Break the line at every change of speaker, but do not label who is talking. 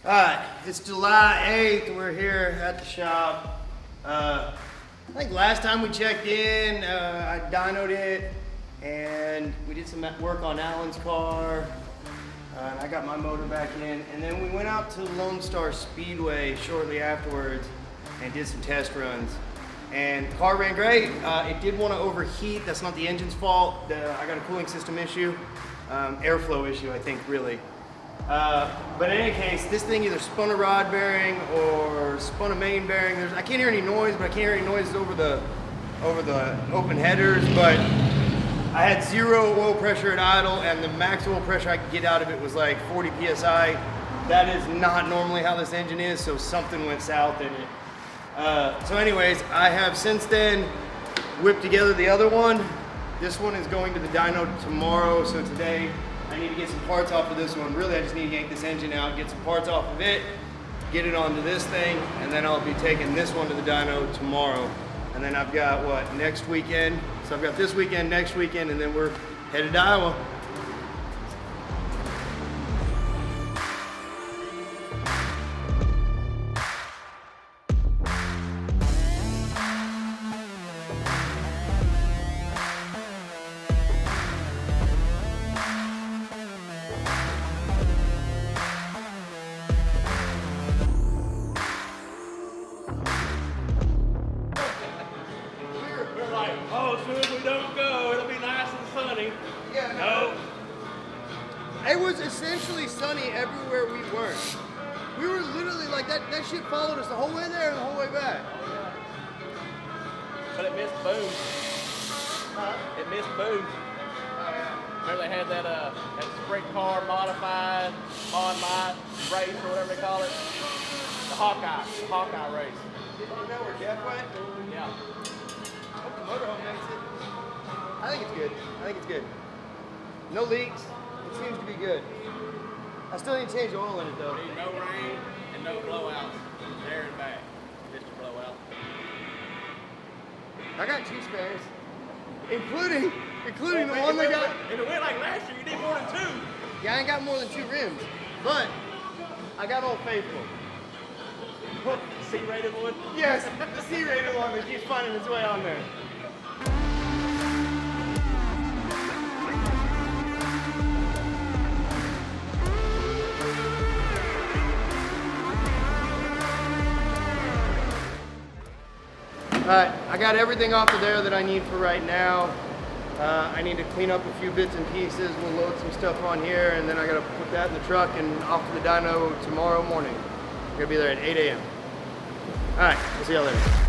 Alright, it's July 8th. We're here at the shop. I think last time we checked in, I dynoed it and we did some work on Alan's car. And I got my motor back in. And then we went out to Lone Star Speedway shortly afterwards and did some test runs. And the car ran great. It did want to overheat. That's not the engine's fault. I got a cooling system issue, airflow issue, I think, really. But in any case, this thing either spun a rod bearing or spun a main bearing. I can't hear any noise, but I can't hear any noises over the open headers. But I had 0 oil pressure at idle, and the max oil pressure I could get out of it was like 40 psi. That is not normally how this engine is, so something went south in it. So anyways, I have since then whipped together the other one. This one is going to the dyno tomorrow, so today I need to get some parts off of this one. Really, I just need to yank this engine out, get some parts off of it, get it onto this thing, and then I'll be taking this one to the dyno tomorrow. And then I've got, what, next weekend? So I've got this weekend, next weekend, and then we're headed to Iowa.
Oh, as soon as we don't go, it'll be nice and sunny.
Yeah,
no.
It was essentially sunny everywhere we were. We were literally like that shit followed us the whole way there and the whole way back.
But it missed boom. It missed boom. Remember they had that sprint car modified on-my race or whatever they call it? The Hawkeye race.
Did you know where Jeff went?
Yeah.
Hope the motorhome makes it. I think it's good. I think it's good. No leaks. It seems to be good. I still need to change the oil in it though.
Need no rain and no blowouts. There and back. Just a blowout.
I got 2 spares. Including the one that got...
If it went like last year, you need more than 2.
Yeah, I ain't got more than 2 rims. But I got Old Faithful.
C-rated one?
Yes, the C-rated one that keeps finding its way on there. Alright, I got everything off of there that I need for right now. I need to clean up a few bits and pieces. We'll load some stuff on here, and then I gotta put that in the truck and off to the dyno tomorrow morning. We're gonna be there at 8 a.m. Alright, we'll see y'all later.